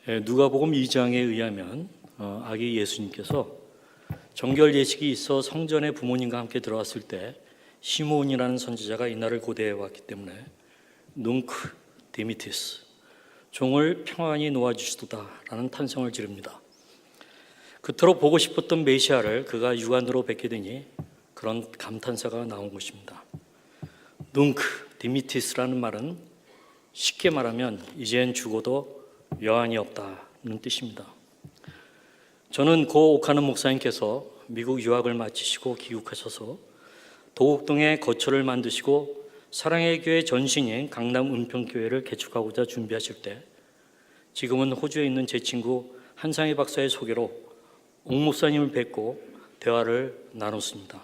누가복음 2장에 의하면 아기 예수님께서 정결 예식이 있어 성전에 부모님과 함께 들어왔을 때 시므온이라는 선지자가 이날을 고대해 왔기 때문에 눅 디미티스, 종을 평안히 놓아주시도다라는 탄성을 지릅니다. 그토록 보고 싶었던 메시아를 그가 육안으로 뵙게 되니 그런 감탄사가 나온 것입니다. 눅 디미티스라는 말은 쉽게 말하면 이젠 죽어도 여한이 없다는 뜻입니다. 저는 고 오카노 목사님께서 미국 유학을 마치시고 귀국하셔서 도곡동에 거처를 만드시고 사랑의 교회 전신인 강남 은평교회를 개축하고자 준비하실 때 지금은 호주에 있는 제 친구 한상희 박사의 소개로 옥 목사님을 뵙고 대화를 나눴습니다.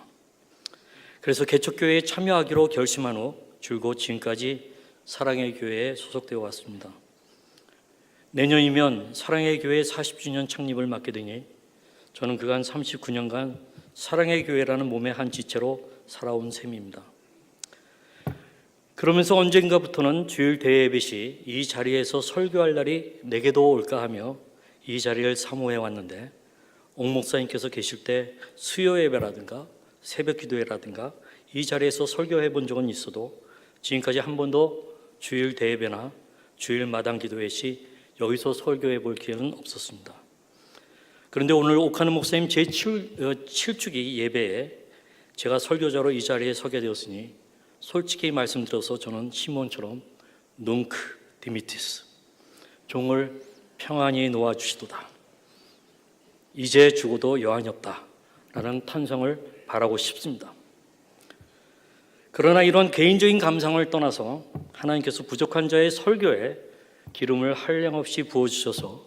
그래서 개척교회에 참여하기로 결심한 후 줄곧 지금까지 사랑의 교회에 소속되어 왔습니다. 내년이면 사랑의 교회 40주년 창립을 맡게 되니 저는 그간 39년간 사랑의 교회라는 몸의 한 지체로 살아온 셈입니다. 그러면서 언젠가부터는 주일 대예배 시 이 자리에서 설교할 날이 내게도 올까 하며 이 자리를 사모해 왔는데 옥 목사님께서 계실 때 수요 예배라든가 새벽 기도회라든가 이 자리에서 설교해 본 적은 있어도 지금까지 한 번도 주일 대예배나 주일 마당 기도회 시 여기서 설교해 볼 기회는 없었습니다. 그런데 오늘 오카노 목사님 제7주기 예배에 제가 설교자로 이 자리에 서게 되었으니 솔직히 말씀드려서 저는 시몬처럼 눅 디미티스, 종을 평안히 놓아주시도다, 이제 죽어도 여한이 없다 라는 탄성을 바라고 싶습니다. 그러나 이런 개인적인 감상을 떠나서 하나님께서 부족한 자의 설교에 기름을 한량없이 부어주셔서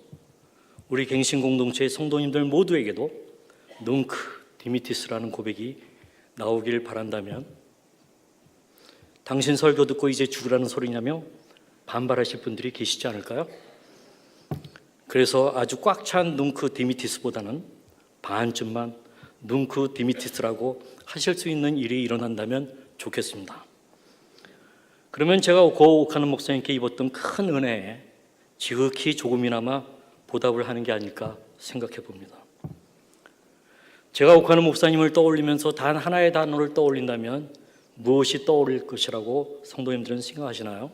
우리 갱신 공동체의 성도님들 모두에게도 눅 디미티스라는 고백이 나오길 바란다면 당신 설교 듣고 이제 죽으라는 소리냐며 반발하실 분들이 계시지 않을까요? 그래서 아주 꽉 찬 눅 디미티스보다는 반쯤만 눅 디미티스라고 하실 수 있는 일이 일어난다면 좋겠습니다. 그러면 제가 고 오카노 목사님께 입었던 큰 은혜에 지극히 조금이나마 보답을 하는 게 아닐까 생각해 봅니다. 제가 오카노 목사님을 떠올리면서 단 하나의 단어를 떠올린다면 무엇이 떠오를 것이라고 성도님들은 생각하시나요?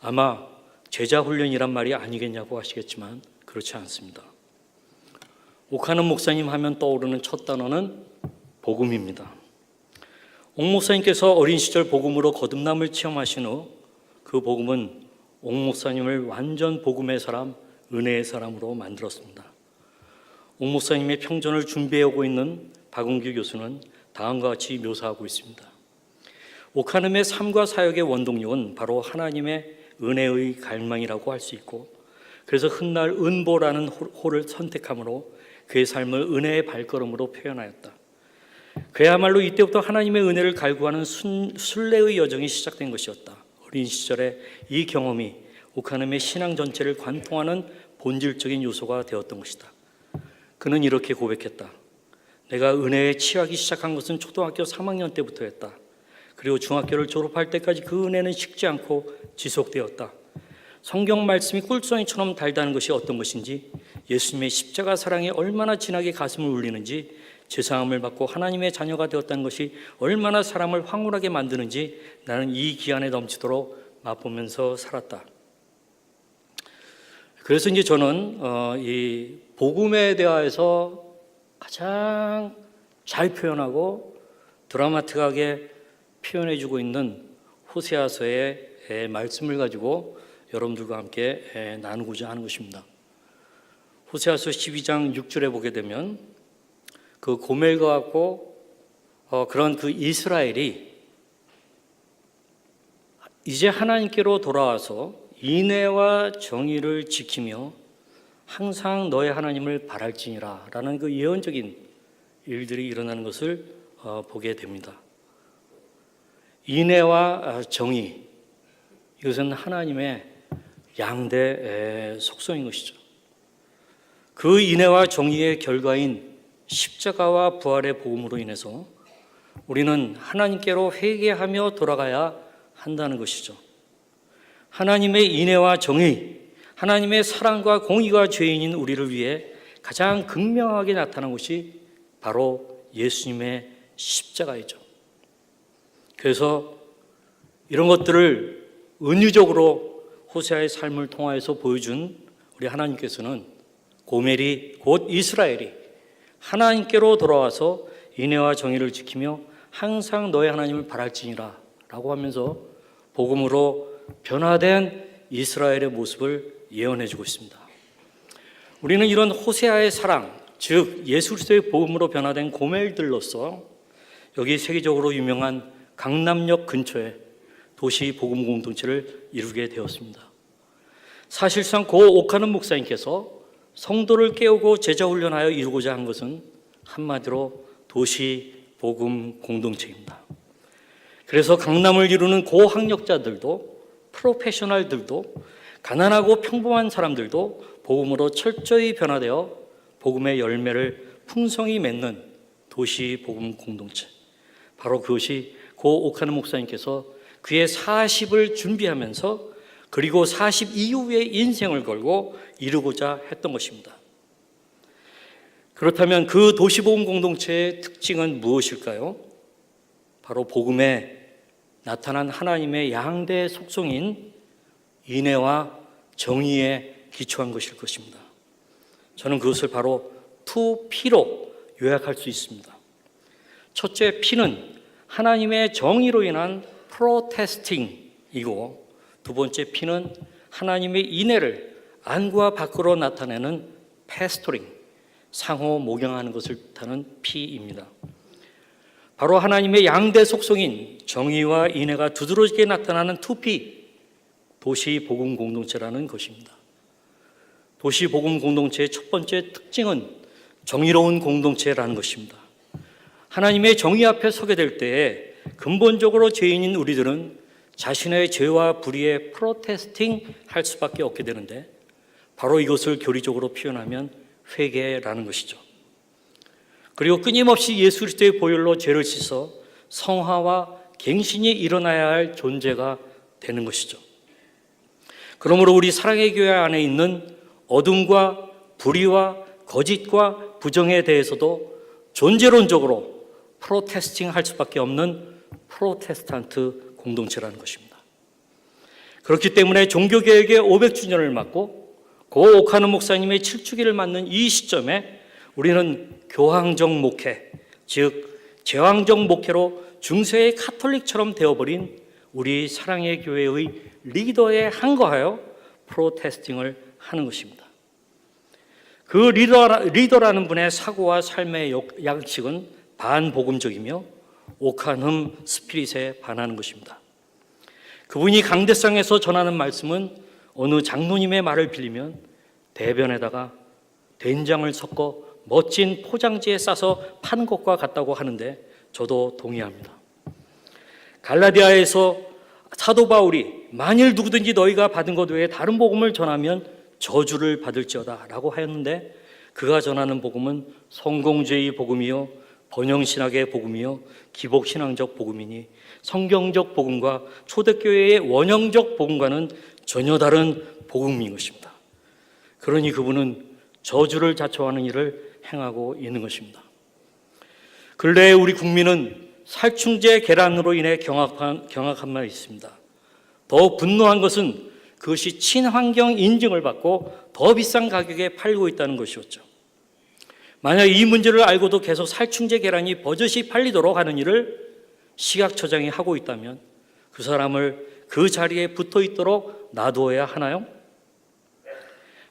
아마 제자 훈련이란 말이 아니겠냐고 하시겠지만 그렇지 않습니다. 오카노 목사님 하면 떠오르는 첫 단어는 복음입니다. 옥 목사님께서 어린 시절 복음으로 거듭남을 체험하신 후 그 복음은 옥 목사님을 완전 복음의 사람, 은혜의 사람으로 만들었습니다. 옥 목사님의 평전을 준비해오고 있는 박은규 교수는 다음과 같이 묘사하고 있습니다. 오카노의 삶과 사역의 원동력은 바로 하나님의 은혜의 갈망이라고 할 수 있고, 그래서 훗날 은보라는 호를 선택함으로 그의 삶을 은혜의 발걸음으로 표현하였다. 그야말로 이때부터 하나님의 은혜를 갈구하는 순례의 여정이 시작된 것이었다. 어린 시절의 이 경험이 오카노의 신앙 전체를 관통하는 본질적인 요소가 되었던 것이다. 그는 이렇게 고백했다. 내가 은혜에 취하기 시작한 것은 초등학교 3학년 때부터였다. 그리고 중학교를 졸업할 때까지 그 은혜는 식지 않고 지속되었다. 성경 말씀이 꿀송이처럼 달다는 것이 어떤 것인지, 예수님의 십자가 사랑이 얼마나 진하게 가슴을 울리는지, 죄사함을 받고 하나님의 자녀가 되었다는 것이 얼마나 사람을 황홀하게 만드는지 나는 이 기한에 넘치도록 맛보면서 살았다. 그래서 이제 저는 이 복음에 대하여서 가장 잘 표현하고 드라마틱하게 표현해주고 있는 호세아서의 말씀을 가지고 여러분들과 함께 나누고자 하는 것입니다. 호세아서 12장 6절에 보게 되면 그 고멜과 같고 그런 그 이스라엘이 이제 하나님께로 돌아와서 인애와 정의를 지키며 항상 너의 하나님을 바랄지니라 라는 그 예언적인 일들이 일어나는 것을 보게 됩니다. 인애와 정의, 이것은 하나님의 양대 속성인 것이죠. 그 인애와 정의의 결과인 십자가와 부활의 복음으로 인해서 우리는 하나님께로 회개하며 돌아가야 한다는 것이죠. 하나님의 인애와 정의, 하나님의 사랑과 공의가 죄인인 우리를 위해 가장 극명하게 나타난 것이 바로 예수님의 십자가이죠. 그래서 이런 것들을 은유적으로 호세아의 삶을 통하여서 보여준 우리 하나님께서는 고멜이 곧 이스라엘이 하나님께로 돌아와서 인애와 정의를 지키며 항상 너의 하나님을 바랄지니라 라고 하면서 복음으로 변화된 이스라엘의 모습을 예언해 주고 있습니다. 우리는 이런 호세아의 사랑, 즉 예수 그리스도의 복음으로 변화된 고멜들로서 여기 세계적으로 유명한 강남역 근처에 도시 복음 공동체를 이루게 되었습니다. 사실상 고 오카는 목사님께서 성도를 깨우고 제자 훈련하여 이루고자 한 것은 한마디로 도시 복음 공동체입니다. 그래서 강남을 이루는 고학력자들도 프로페셔널들도 가난하고 평범한 사람들도 복음으로 철저히 변화되어 복음의 열매를 풍성히 맺는 도시 복음 공동체, 바로 그것이 고 오카는 목사님께서 그의 40을 준비하면서 그리고 40 이후의 인생을 걸고 이루고자 했던 것입니다. 그렇다면 그 도시복음 공동체의 특징은 무엇일까요? 바로 복음에 나타난 하나님의 양대 속성인 인애와 정의에 기초한 것일 것입니다. 저는 그것을 바로 2P로 요약할 수 있습니다. 첫째 P는 하나님의 정의로 인한 프로테스팅이고, 두 번째 P는 하나님의 인애를 안과 밖으로 나타내는 패스토링, 상호 목양하는 것을 뜻하는 P입니다. 바로 하나님의 양대 속성인 정의와 인애가 두드러지게 나타나는 2P, 도시 복음 공동체라는 것입니다. 도시 복음 공동체의 첫 번째 특징은 정의로운 공동체라는 것입니다. 하나님의 정의 앞에 서게 될 때에 근본적으로 죄인인 우리들은 자신의 죄와 불의에 프로테스팅 할 수밖에 없게 되는데, 바로 이것을 교리적으로 표현하면 회개라는 것이죠. 그리고 끊임없이 예수 그리스도의 보혈로 죄를 씻어 성화와 갱신이 일어나야 할 존재가 되는 것이죠. 그러므로 우리 사랑의 교회 안에 있는 어둠과 불의와 거짓과 부정에 대해서도 존재론적으로 프로테스팅 할 수밖에 없는 프로테스탄트 공동체라는 것입니다. 그렇기 때문에 종교개혁의 500주년을 맞고 고 오카는 목사님의 7주기를 맞는 이 시점에 우리는 교황적 목회, 즉 제왕적 목회로 중세의 카톨릭처럼 되어버린 우리 사랑의 교회의 리더에 항거하여 프로테스팅을 하는 것입니다. 그 리더라는 분의 사고와 삶의 양식은 반복음적이며 오칸흠 스피릿에 반하는 것입니다. 그분이 강대상에서 전하는 말씀은 어느 장로님의 말을 빌리면 대변에다가 된장을 섞어 멋진 포장지에 싸서 파는 것과 같다고 하는데 저도 동의합니다. 갈라디아에서 사도 바울이 만일 누구든지 너희가 받은 것 외에 다른 복음을 전하면 저주를 받을지어다 라고 하였는데, 그가 전하는 복음은 성공주의 복음이요 번영신학의 복음이요 기복신앙적 복음이니 성경적 복음과 초대교회의 원형적 복음과는 전혀 다른 복음인 것입니다. 그러니 그분은 저주를 자초하는 일을 행하고 있는 것입니다. 근래에 우리 국민은 살충제 계란으로 인해 경악한 말이 있습니다. 더 분노한 것은 그것이 친환경 인증을 받고 더 비싼 가격에 팔고 있다는 것이었죠. 만약 이 문제를 알고도 계속 살충제 계란이 버젓이 팔리도록 하는 일을 시각처장이 하고 있다면 그 사람을 그 자리에 붙어 있도록 놔두어야 하나요?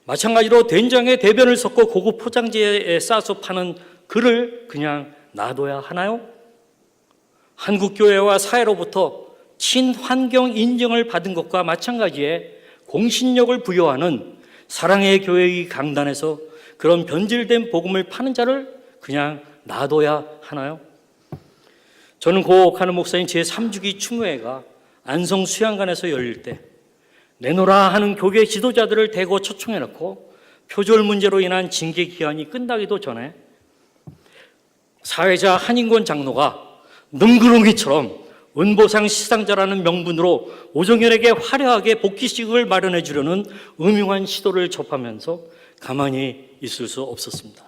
마찬가지로 된장에 대변을 섞고 고급 포장지에 싸서 파는 그를 그냥 놔둬야 하나요? 한국교회와 사회로부터 친환경 인정을 받은 것과 마찬가지에 공신력을 부여하는 사랑의 교회의 강단에서 그런 변질된 복음을 파는 자를 그냥 놔둬야 하나요? 저는 고 오카는 목사님 제3주기 추모회가 안성 수양관에서 열릴 때 내노라 하는 교계 지도자들을 대거 초청해놓고 표절 문제로 인한 징계 기한이 끝나기도 전에 사회자 한인권 장로가 능구렁이처럼 은보상 시상자라는 명분으로 오정현에게 화려하게 복귀식을 마련해 주려는 음흉한 시도를 접하면서 가만히 있을 수 없었습니다.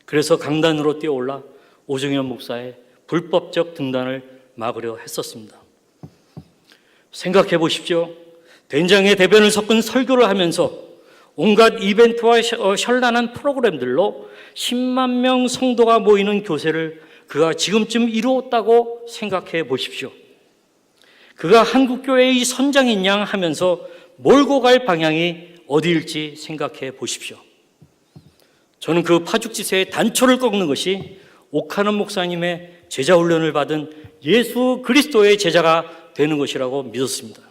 그래서 강단으로 뛰어올라 오정현 목사의 불법적 등단을 막으려 했었습니다. 생각해 보십시오. 된장에 대변을 섞은 설교를 하면서 온갖 이벤트와 현란한 프로그램들로 10만 명 성도가 모이는 교세를 그가 지금쯤 이루었다고 생각해 보십시오. 그가 한국교회의 선장인 양 하면서 몰고 갈 방향이 어디일지 생각해 보십시오. 저는 그 파죽지세의 단초를 꺾는 것이 옥하는 목사님의 제자훈련을 받은 예수 그리스도의 제자가 되는 것이라고 믿었습니다.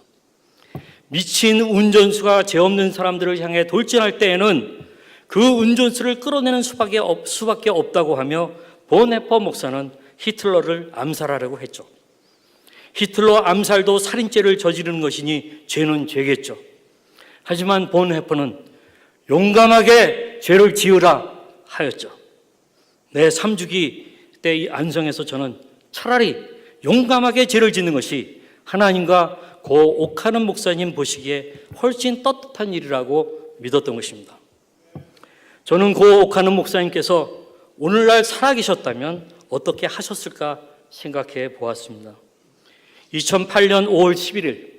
미친 운전수가 죄 없는 사람들을 향해 돌진할 때에는 그 운전수를 끌어내는 수밖에 없다고 하며 보네퍼 목사는 히틀러를 암살하려고 했죠. 히틀러 암살도 살인죄를 저지르는 것이니 죄는 죄겠죠. 하지만 보네퍼는 용감하게 죄를 지으라 하였죠. 내 3주기 때 이 안성에서 저는 차라리 용감하게 죄를 짓는 것이 하나님과 고 옥하는 목사님 보시기에 훨씬 떳떳한 일이라고 믿었던 것입니다. 저는 고 옥하는 목사님께서 오늘날 살아계셨다면 어떻게 하셨을까 생각해 보았습니다. 2008년 5월 11일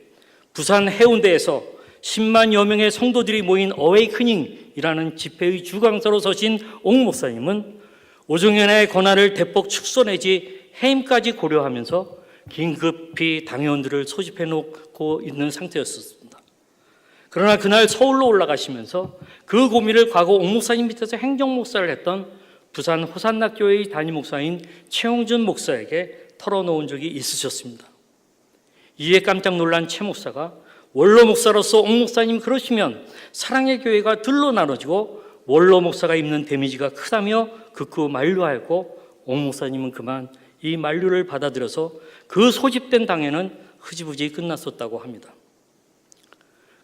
부산 해운대에서 10만여 명의 성도들이 모인 어웨이크닝이라는 집회의 주강사로 서신 옥 목사님은 오정현의 권한을 대폭 축소 내지 해임까지 고려하면서 긴급히 당회원들을 소집해 놓고 있는 상태였습니다. 그러나 그날 서울로 올라가시면서 그 고민을 과거 옥 목사님 밑에서 행정목사를 했던 부산 호산나교회의 담임목사인 최홍준 목사에게 털어놓은 적이 있으셨습니다. 이에 깜짝 놀란 최 목사가 원로 목사로서 옥 목사님 그러시면 사랑의 교회가 둘로 나눠지고 원로 목사가 입는 데미지가 크다며 극구 만류하였고 옥 목사님은 그만 이 만류를 받아들여서 그 소집된 당회는 흐지부지 끝났었다고 합니다.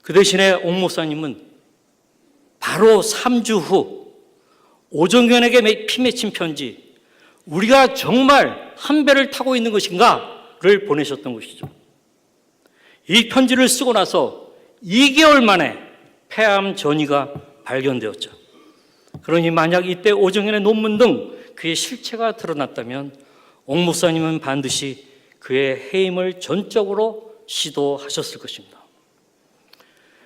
그 대신에 옥 목사님은 바로 3주 후 오정현에게 피맺힌 편지, 우리가 정말 한 배를 타고 있는 것인가를 보내셨던 것이죠. 이 편지를 쓰고 나서 2개월 만에 폐암 전이가 발견되었죠. 그러니 만약 이때 오정현의 논문 등 그의 실체가 드러났다면 옥 목사님은 반드시 그의 해임을 전적으로 시도하셨을 것입니다.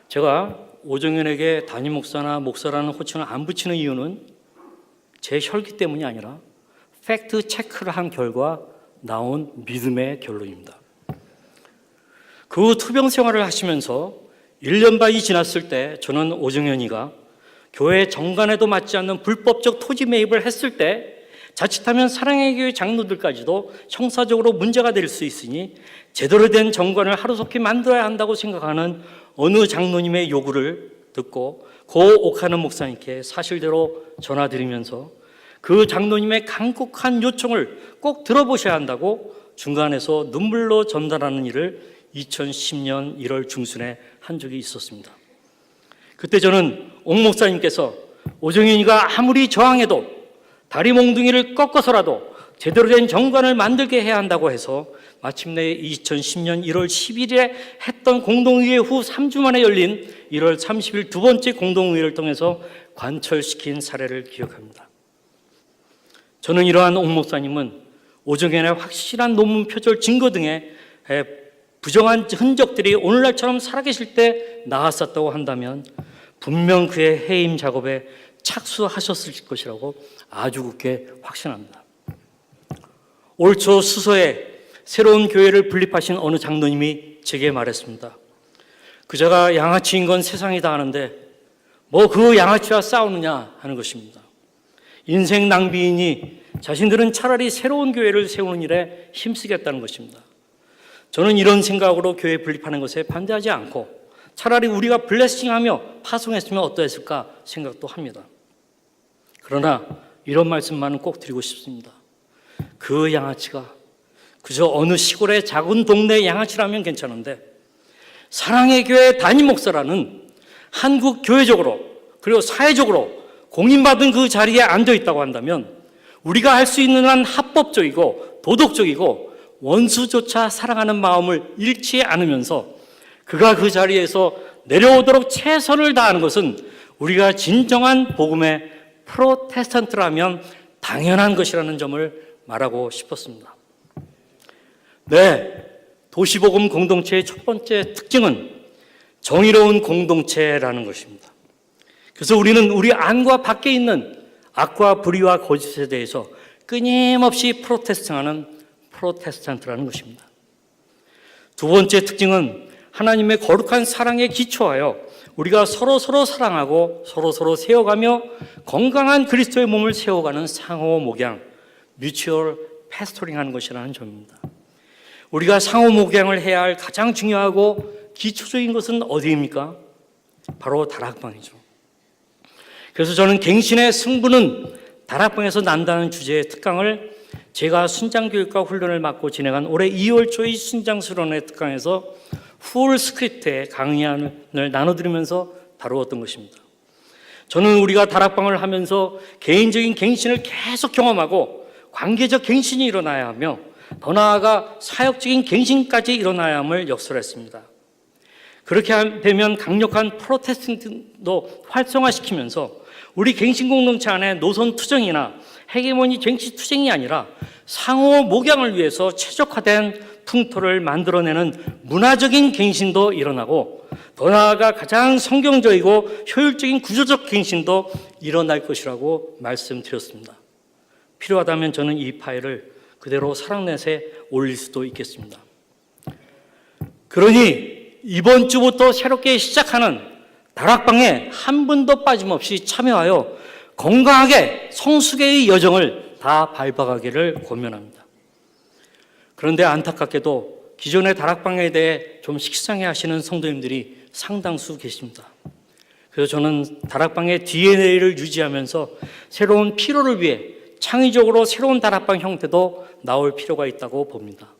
제가 오정현에게 담임 목사나 목사라는 호칭을 안 붙이는 이유는 제 혈기 때문이 아니라 팩트 체크를 한 결과 나온 믿음의 결론입니다. 그 후 투병 생활을 하시면서 1년 반이 지났을 때 저는 오정현이가 교회 정관에도 맞지 않는 불법적 토지 매입을 했을 때 자칫하면 사랑의 교회 장로들까지도 형사적으로 문제가 될 수 있으니 제대로 된 정관을 하루속히 만들어야 한다고 생각하는 어느 장로님의 요구를 듣고 고 옥하는 목사님께 사실대로 전화드리면서 그 장로님의 간곡한 요청을 꼭 들어보셔야 한다고 중간에서 눈물로 전달하는 일을 2010년 1월 중순에 한 적이 있었습니다. 그때 저는 옥 목사님께서 오정현이가 아무리 저항해도 다리 몽둥이를 꺾어서라도 제대로 된 정관을 만들게 해야 한다고 해서 마침내 2010년 1월 10일에 했던 공동의회 후 3주 만에 열린 1월 30일 두 번째 공동의회를 통해서 관철시킨 사례를 기억합니다. 저는 이러한 옥 목사님은 오정현의 확실한 논문 표절 증거 등의 부정한 흔적들이 오늘날처럼 살아계실 때 나왔었다고 한다면 분명 그의 해임 작업에 착수하셨을 것이라고 아주 굳게 확신합니다. 올 초 수서에 새로운 교회를 분립하신 어느 장로님이 제게 말했습니다. 그자가 양아치인 건 세상이 다 아는데 뭐 그 양아치와 싸우느냐 하는 것입니다. 인생 낭비이니 자신들은 차라리 새로운 교회를 세우는 일에 힘쓰겠다는 것입니다. 저는 이런 생각으로 교회 분립하는 것에 반대하지 않고 차라리 우리가 블레싱하며 파송했으면 어떠했을까 생각도 합니다. 그러나 이런 말씀만은 꼭 드리고 싶습니다. 그 양아치가 그저 어느 시골의 작은 동네 양아치라면 괜찮은데 사랑의 교회 담임 목사라는 한국 교회적으로 그리고 사회적으로 공인받은 그 자리에 앉아 있다고 한다면 우리가 할 수 있는 한 합법적이고 도덕적이고 원수조차 사랑하는 마음을 잃지 않으면서 그가 그 자리에서 내려오도록 최선을 다하는 것은 우리가 진정한 복음의 프로테스탄트라면 당연한 것이라는 점을 말하고 싶었습니다. 네, 도시복음 공동체의 첫 번째 특징은 정의로운 공동체라는 것입니다. 그래서 우리는 우리 안과 밖에 있는 악과 불의와 거짓에 대해서 끊임없이 프로테스트하는 프로테스탄트라는 것입니다. 두 번째 특징은 하나님의 거룩한 사랑에 기초하여 우리가 서로 사랑하고 서로 세워가며 건강한 그리스도의 몸을 세워가는 상호 목양, 뮤추얼 패스토링하는 것이라는 점입니다. 우리가 상호 목양을 해야 할 가장 중요하고 기초적인 것은 어디입니까? 바로 다락방이죠. 그래서 저는 갱신의 승부는 다락방에서 난다는 주제의 특강을 제가 순장교육과 훈련을 맡고 진행한 올해 2월 초의 순장수련회 특강에서 풀 스크립트의 강의안을 나눠드리면서 다루었던 것입니다. 저는 우리가 다락방을 하면서 개인적인 갱신을 계속 경험하고 관계적 갱신이 일어나야 하며 더 나아가 사역적인 갱신까지 일어나야 함을 역설했습니다. 그렇게 되면 강력한 프로테스탄트도 활성화시키면서 우리 갱신 공동체 안에 노선 투쟁이나 헤게모니 쟁취 투쟁이 아니라 상호 목양을 위해서 최적화된 풍토를 만들어내는 문화적인 갱신도 일어나고 더 나아가 가장 성경적이고 효율적인 구조적 갱신도 일어날 것이라고 말씀드렸습니다. 필요하다면 저는 이 파일을 그대로 사랑넷에 올릴 수도 있겠습니다. 그러니 이번 주부터 새롭게 시작하는 다락방에 한 분도 빠짐없이 참여하여 건강하게 성숙의 여정을 다 밟아가기를 권면합니다. 그런데 안타깝게도 기존의 다락방에 대해 좀 식상해 하시는 성도님들이 상당수 계십니다. 그래서 저는 다락방의 DNA를 유지하면서 새로운 필요를 위해 창의적으로 새로운 다락방 형태도 나올 필요가 있다고 봅니다.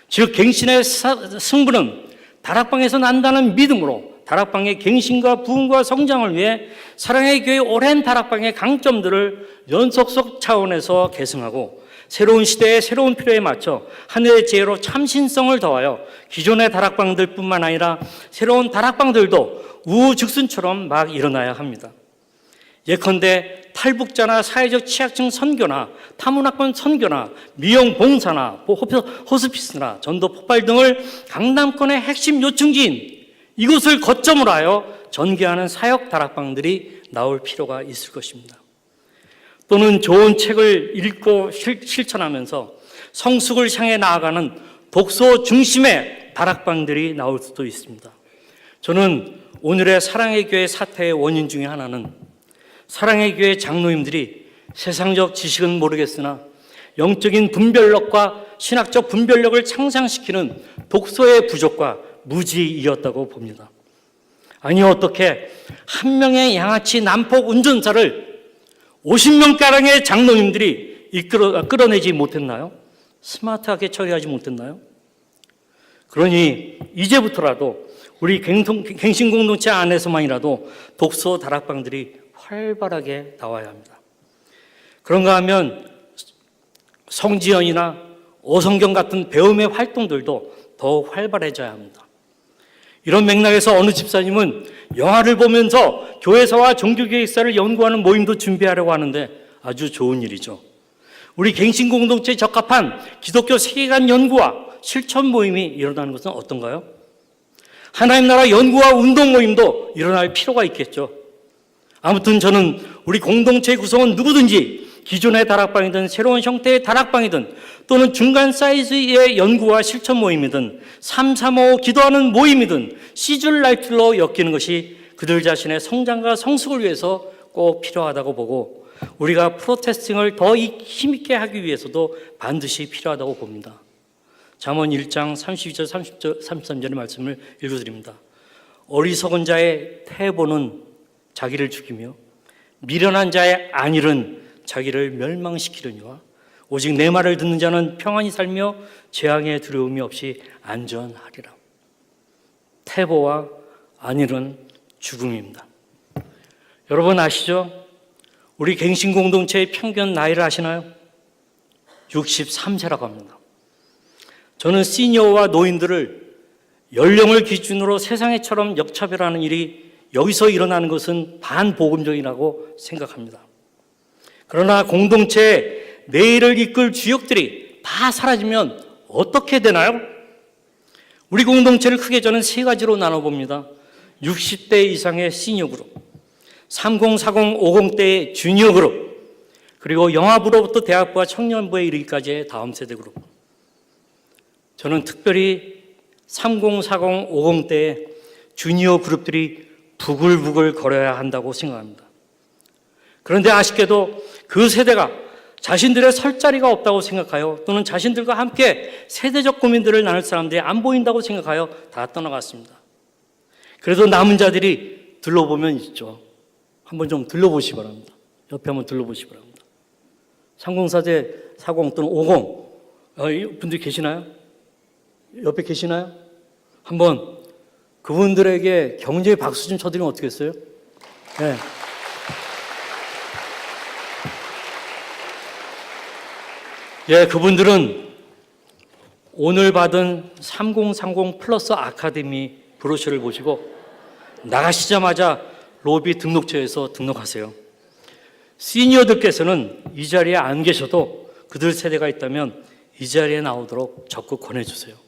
즉 갱신의 승부는 다락방에서 난다는 믿음으로 다락방의 갱신과 부흥과 성장을 위해 사랑의 교회 오랜 다락방의 강점들을 연속적 차원에서 계승하고 새로운 시대의 새로운 필요에 맞춰 하늘의 지혜로 참신성을 더하여 기존의 다락방들 뿐만 아니라 새로운 다락방들도 우후즉순처럼 막 일어나야 합니다. 예컨대 탈북자나 사회적 취약층 선교나 타문화권 선교나 미용 봉사나 호스피스나 전도 폭발 등을 강남권의 핵심 요충지인 이곳을 거점으로 하여 전개하는 사역 다락방들이 나올 필요가 있을 것입니다. 또는 좋은 책을 읽고 실천하면서 성숙을 향해 나아가는 독서 중심의 다락방들이 나올 수도 있습니다. 저는 오늘의 사랑의 교회 사태의 원인 중에 하나는 사랑의 교회 장로님들이 세상적 지식은 모르겠으나 영적인 분별력과 신학적 분별력을 향상시키는 독서의 부족과 무지이었다고 봅니다. 아니 어떻게 한 명의 양아치 난폭 운전사를 50명가량의 장로님들이 끌어내지 못했나요? 스마트하게 처리하지 못했나요? 그러니 이제부터라도 우리 갱신공동체 안에서만이라도 독서 다락방들이 활발하게 나와야 합니다. 그런가 하면 성지연이나 어성경 같은 배움의 활동들도 더 활발해져야 합니다. 이런 맥락에서 어느 집사님은 영화를 보면서 교회사와 종교계획사를 연구하는 모임도 준비하려고 하는데 아주 좋은 일이죠. 우리 갱신공동체에 적합한 기독교 세계관 연구와 실천 모임이 일어나는 것은 어떤가요? 하나님 나라 연구와 운동 모임도 일어날 필요가 있겠죠. 아무튼 저는 우리 공동체의 구성원 누구든지 기존의 다락방이든 새로운 형태의 다락방이든 또는 중간 사이즈의 연구와 실천 모임이든 335 기도하는 모임이든 시즌 라이트로 엮이는 것이 그들 자신의 성장과 성숙을 위해서 꼭 필요하다고 보고 우리가 프로테스팅을 더 힘있게 하기 위해서도 반드시 필요하다고 봅니다. 잠언 1장 32절 33절의 말씀을 읽어드립니다. 어리석은 자의 태보는 자기를 죽이며 미련한 자의 안일은 자기를 멸망시키려니와 오직 내 말을 듣는 자는 평안히 살며 재앙의 두려움이 없이 안전하리라. 태보와 안일은 죽음입니다. 여러분 아시죠? 우리 갱신공동체의 평균 나이를 아시나요? 63세라고 합니다. 저는 시니어와 노인들을 연령을 기준으로 세상에처럼 역차별하는 일이 여기서 일어나는 것은 반복음적이라고 생각합니다. 그러나 공동체의 내일을 이끌 주역들이 다 사라지면 어떻게 되나요? 우리 공동체를 크게 저는 세 가지로 나눠봅니다. 60대 이상의 시니어 그룹, 30, 40, 50대의 주니어 그룹, 그리고 영아부로부터 대학부와 청년부에 이르기까지의 다음 세대 그룹. 저는 특별히 30, 40, 50대의 주니어 그룹들이 부글부글 거려야 한다고 생각합니다. 그런데 아쉽게도 그 세대가 자신들의 설 자리가 없다고 생각하여 또는 자신들과 함께 세대적 고민들을 나눌 사람들이 안 보인다고 생각하여 다 떠나갔습니다. 그래도 남은 자들이 둘러보면 있죠. 한번 좀 둘러보시기 바랍니다. 옆에 한번 둘러보시기 바랍니다. 30세대, 40 또는 50 분들 계시나요? 옆에 계시나요? 한번 그분들에게 경제의 박수 좀 쳐드리면 어떻겠어요? 네. 예, 그분들은 오늘 받은 3030 플러스 아카데미 브로셔를 보시고 나가시자마자 로비 등록처에서 등록하세요. 시니어들께서는 이 자리에 안 계셔도 그들 세대가 있다면 이 자리에 나오도록 적극 권해주세요.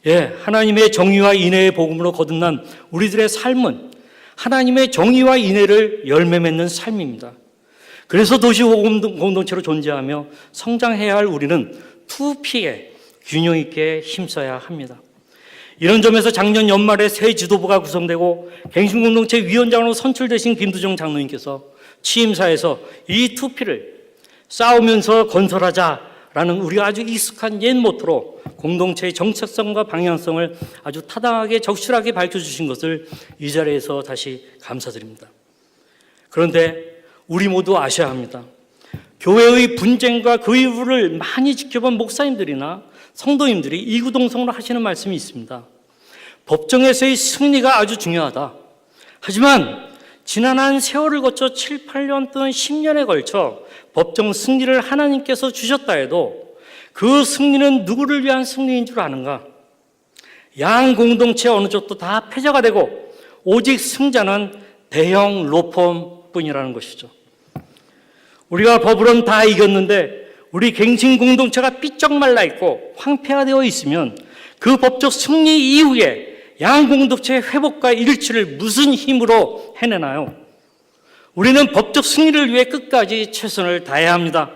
예, 하나님의 정의와 인애의 복음으로 거듭난 우리들의 삶은 하나님의 정의와 인애를 열매 맺는 삶입니다. 그래서 도시복음 공동체로 존재하며 성장해야 할 우리는 2P에 균형 있게 힘써야 합니다. 이런 점에서 작년 연말에 새 지도부가 구성되고 갱신공동체 위원장으로 선출되신 김두정 장로님께서 취임사에서 이 2P를 싸우면서 건설하자라는 우리가 아주 익숙한 옛 모토로 공동체의 정체성과 방향성을 아주 타당하게 적실하게 밝혀주신 것을 이 자리에서 다시 감사드립니다. 그런데 우리 모두 아셔야 합니다. 교회의 분쟁과 그 이유를 많이 지켜본 목사님들이나 성도님들이 이구동성으로 하시는 말씀이 있습니다. 법정에서의 승리가 아주 중요하다. 하지만 지난한 세월을 거쳐 7, 8년 또는 10년에 걸쳐 법정 승리를 하나님께서 주셨다 해도 그 승리는 누구를 위한 승리인 줄 아는가? 양 공동체 어느 쪽도 다 패자가 되고 오직 승자는 대형 로펌뿐이라는 것이죠. 우리가 법으로는 다 이겼는데 우리 갱신 공동체가 삐쩍 말라 있고 황폐화 되어 있으면 그 법적 승리 이후에 양 공동체의 회복과 일치를 무슨 힘으로 해내나요? 우리는 법적 승리를 위해 끝까지 최선을 다해야 합니다.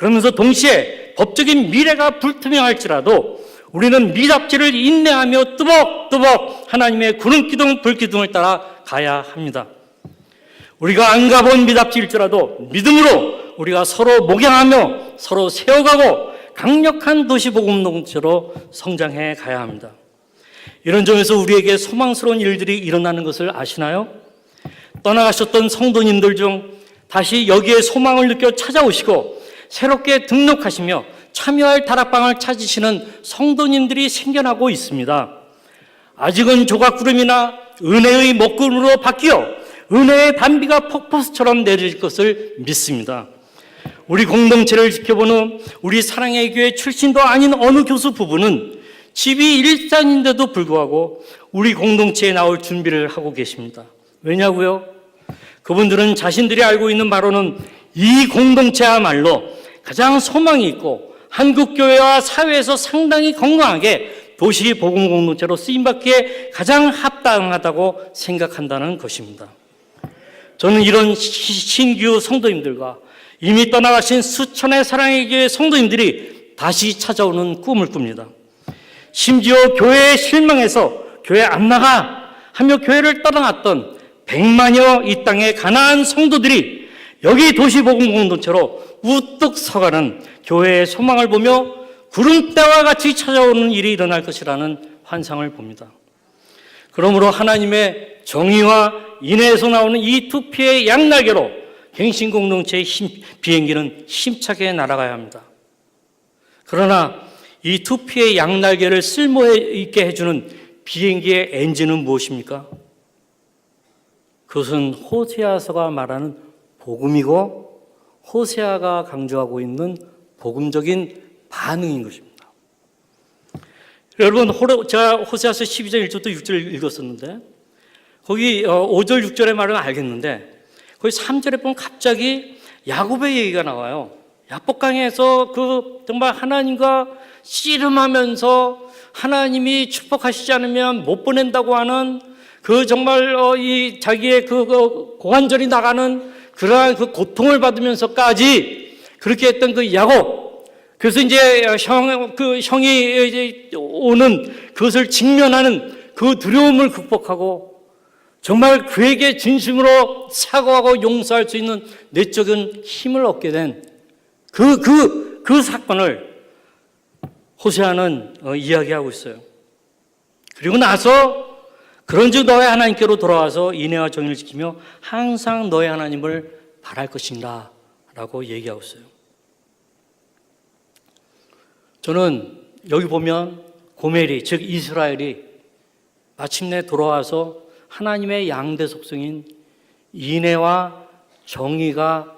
그러면서 동시에 법적인 미래가 불투명할지라도 우리는 미답지를 인내하며 뚜벅뚜벅 하나님의 구름기둥 불기둥을 따라 가야 합니다. 우리가 안 가본 미답지일지라도 믿음으로 우리가 서로 목양하며 서로 세워가고 강력한 도시복음공동체로 성장해 가야 합니다. 이런 점에서 우리에게 소망스러운 일들이 일어나는 것을 아시나요? 떠나가셨던 성도님들 중 다시 여기에 소망을 느껴 찾아오시고 새롭게 등록하시며 참여할 다락방을 찾으시는 성도님들이 생겨나고 있습니다. 아직은 조각구름이나 은혜의 먹구름으로 바뀌어 은혜의 단비가 폭포수처럼 내릴 것을 믿습니다. 우리 공동체를 지켜보는 우리 사랑의 교회 출신도 아닌 어느 교수 부부는 집이 일산인데도 불구하고 우리 공동체에 나올 준비를 하고 계십니다. 왜냐고요? 그분들은 자신들이 알고 있는 바로는 이 공동체야말로 가장 소망이 있고 한국교회와 사회에서 상당히 건강하게 도시복음공동체로 쓰임받기에 가장 합당하다고 생각한다는 것입니다. 저는 이런 신규 성도님들과 이미 떠나가신 수천의 사랑의 교회 성도님들이 다시 찾아오는 꿈을 꿉니다. 심지어 교회에 실망해서 교회 안 나가 하며 교회를 떠나갔던 100만여 이 땅의 가난한 성도들이 여기 도시복음공동체로 우뚝 서가는 교회의 소망을 보며 구름대와 같이 찾아오는 일이 일어날 것이라는 환상을 봅니다. 그러므로 하나님의 정의와 인애에서 나오는 이 2P의 양날개로 갱신공동체의 비행기는 힘차게 날아가야 합니다. 그러나 이 2P의 양날개를 쓸모있게 해주는 비행기의 엔진은 무엇입니까? 그것은 호세아서가 말하는 복음이고 호세아가 강조하고 있는 복음적인 반응인 것입니다. 여러분, 제가 호세아서 12장 1절부터 6절 읽었었는데 거기 5절 6절의 말은 알겠는데 거기 3절에 보면 갑자기 야곱의 얘기가 나와요. 야복강에서 정말 하나님과 씨름하면서 하나님이 축복하시지 않으면 못 보낸다고 하는 정말 이 자기의 고관절이 나가는 그러한 고통을 받으면서까지 그렇게 했던 야곱. 그래서 이제 형이 이제 오는 그것을 직면하는 그 두려움을 극복하고 정말 그에게 진심으로 사과하고 용서할 수 있는 내적인 힘을 얻게 된 그 사건을 호세아는 이야기하고 있어요. 그리고 나서 그런즉 너의 하나님께로 돌아와서 인애와 정의를 지키며 항상 너의 하나님을 바랄 것인가 라고 얘기하고 있어요. 저는 여기 보면 고멜이, 즉 이스라엘이 마침내 돌아와서 하나님의 양대 속성인 인애와 정의가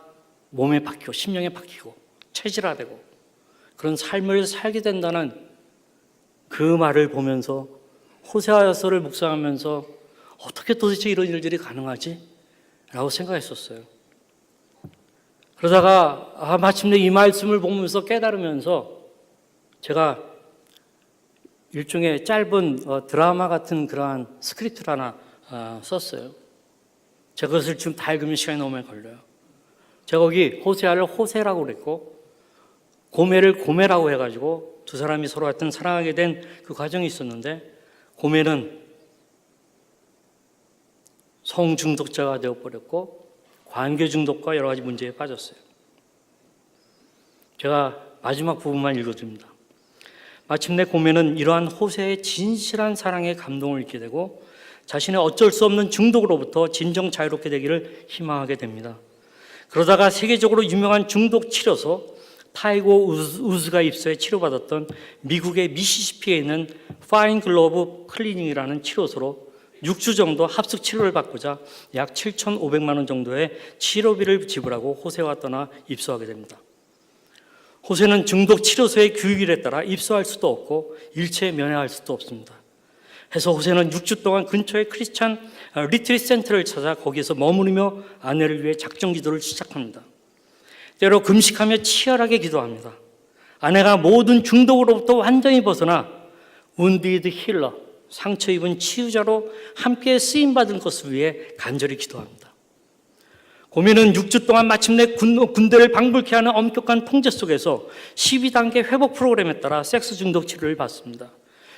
몸에 박히고 심령에 박히고 체질화되고 그런 삶을 살게 된다는 그 말을 보면서 호세아서를 묵상하면서 어떻게 도대체 이런 일들이 가능하지? 라고 생각했었어요. 그러다가 마침내 이 말씀을 보면서 깨달으면서 제가 일종의 짧은 드라마 같은 그러한 스크립트를 하나 썼어요. 제가 그것을 지금 다 읽으면 시간이 너무 많이 걸려요. 제가 거기 호세아를 호세라고 그랬고 고멜을 고멜라고 해가지고 두 사람이 서로 하여튼 사랑하게 된 그 과정이 있었는데 고멜은 성중독자가 되어버렸고 관계 중독과 여러 가지 문제에 빠졌어요. 제가 마지막 부분만 읽어드립니다. 마침내 고멜은 이러한 호세의 진실한 사랑에 감동을 잊게 되고 자신의 어쩔 수 없는 중독으로부터 진정 자유롭게 되기를 희망하게 됩니다. 그러다가 세계적으로 유명한 중독 치료소 타이거 우즈가 입소해 치료받았던 미국의 미시시피에 있는 파인 글로브 클리닉이라는 치료소로 6주 정도 합숙 치료를 받고자 약 7,500만 원 정도의 치료비를 지불하고 호세와 떠나 입소하게 됩니다. 호세는 중독 치료소의 규율에 따라 입소할 수도 없고 일체 면회할 수도 없습니다. 해서 호세는 6주 동안 근처의 크리스찬 리트리트 센터를 찾아 거기에서 머무르며 아내를 위해 작정 기도를 시작합니다. 때로 금식하며 치열하게 기도합니다. 아내가 모든 중독으로부터 완전히 벗어나 운디드 힐러, 상처 입은 치유자로 함께 쓰임받은 것을 위해 간절히 기도합니다. 고멜은 6주 동안 마침내 군대를 방불케 하는 엄격한 통제 속에서 12단계 회복 프로그램에 따라 섹스 중독 치료를 받습니다.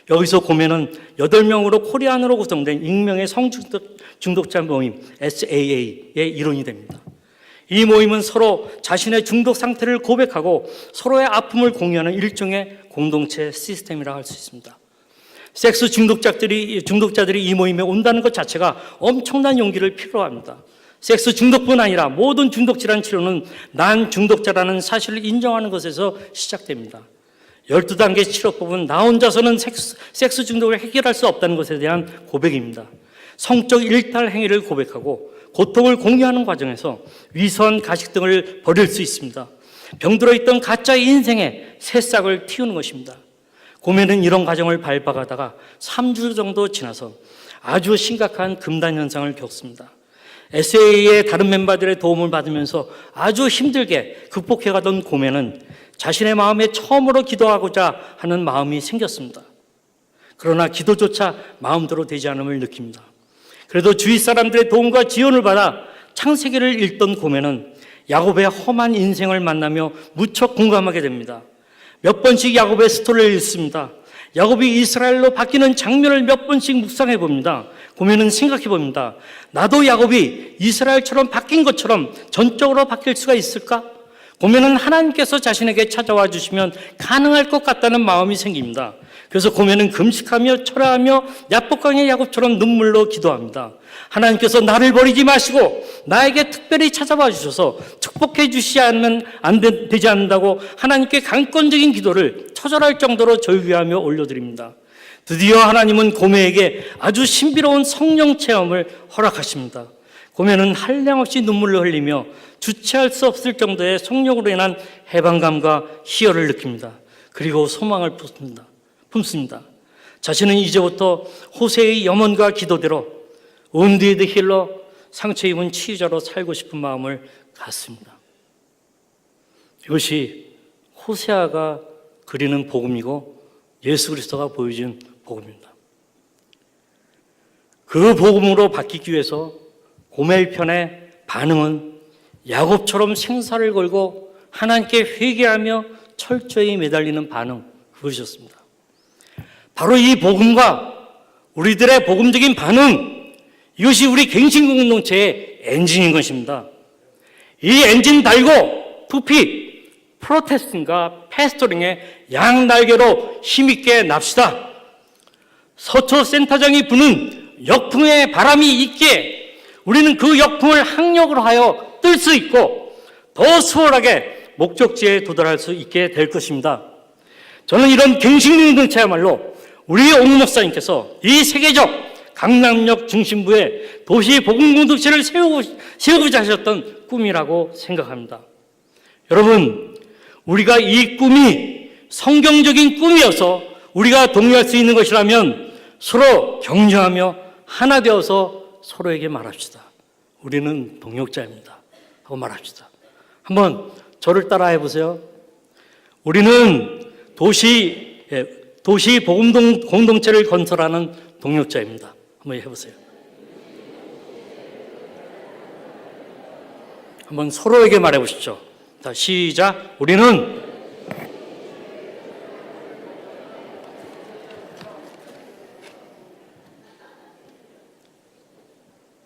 여기서 고멜은 8명으로 코리안으로 구성된 익명의 성중독자 모임 SAA의 일원이 됩니다. 이 모임은 서로 자신의 중독 상태를 고백하고 서로의 아픔을 공유하는 일종의 공동체 시스템이라 할 수 있습니다. 섹스 중독자들이 이 모임에 온다는 것 자체가 엄청난 용기를 필요로 합니다. 섹스 중독뿐 아니라 모든 중독 질환 치료는 난 중독자라는 사실을 인정하는 것에서 시작됩니다. 12단계 치료법은 나 혼자서는 섹스 중독을 해결할 수 없다는 것에 대한 고백입니다. 성적 일탈 행위를 고백하고 고통을 공유하는 과정에서 위선, 가식 등을 버릴 수 있습니다. 병들어 있던 가짜 인생에 새싹을 틔우는 것입니다. 고멜은 이런 과정을 밟아가다가 3주 정도 지나서 아주 심각한 금단 현상을 겪습니다. SA의 다른 멤버들의 도움을 받으면서 아주 힘들게 극복해가던 고멜은 자신의 마음에 처음으로 기도하고자 하는 마음이 생겼습니다. 그러나 기도조차 마음대로 되지 않음을 느낍니다. 그래도 주위 사람들의 도움과 지원을 받아 창세기를 읽던 고멜은 야곱의 험한 인생을 만나며 무척 공감하게 됩니다. 몇 번씩 야곱의 스토리를 읽습니다. 야곱이 이스라엘로 바뀌는 장면을 몇 번씩 묵상해 봅니다. 고멜은 생각해 봅니다. 나도 야곱이 이스라엘처럼 바뀐 것처럼 전적으로 바뀔 수가 있을까? 고멜은 하나님께서 자신에게 찾아와 주시면 가능할 것 같다는 마음이 생깁니다. 그래서 고멜은 금식하며 철야하며 야복강의 야곱처럼 눈물로 기도합니다. 하나님께서 나를 버리지 마시고 나에게 특별히 찾아와 주셔서 축복해 주시지 않으면 되지 않는다고 하나님께 강권적인 기도를 처절할 정도로 절규하며 올려드립니다. 드디어 하나님은 고멜에게 아주 신비로운 성령 체험을 허락하십니다. 고멜은 한량없이 눈물을 흘리며 주체할 수 없을 정도의 성령으로 인한 해방감과 희열을 느낍니다. 그리고 소망을 품습니다. 자신은 이제부터 호세의 염원과 기도대로 온디드 힐러 상처 입은 치유자로 살고 싶은 마음을 갖습니다. 이것이 호세아가 그리는 복음이고 예수 그리스도가 보여준 복음입니다. 그 복음으로 바뀌기 위해서 고멜편의 반응은 야곱처럼 생사를 걸고 하나님께 회개하며 철저히 매달리는 반응, 그것이었습니다. 바로 이 복음과 우리들의 복음적인 반응, 이것이 우리 갱신공동체의 엔진인 것입니다. 이 엔진 달고 부피, 프로테스팅과 패스토링의 양날개로 힘있게 납시다. 서초 센터장이 부는 역풍의 바람이 있기에 우리는 그 역풍을 항력으로 하여 뜰 수 있고 더 수월하게 목적지에 도달할 수 있게 될 것입니다. 저는 이런 갱신공동체야말로 우리 옥 목사님께서 이 세계적 강남역 중심부에 도시 복음공동체를 세우고자 하셨던 꿈이라고 생각합니다. 여러분, 우리가 이 꿈이 성경적인 꿈이어서 우리가 동의할 수 있는 것이라면 서로 격려하며 하나 되어서 서로에게 말합시다. 우리는 동역자입니다 하고 말합시다. 한번 저를 따라 해보세요. 우리는 도시 복음 공동체를 건설하는 동역자입니다. 한번 해보세요. 한번 서로에게 말해보시죠. 자, 시작. 우리는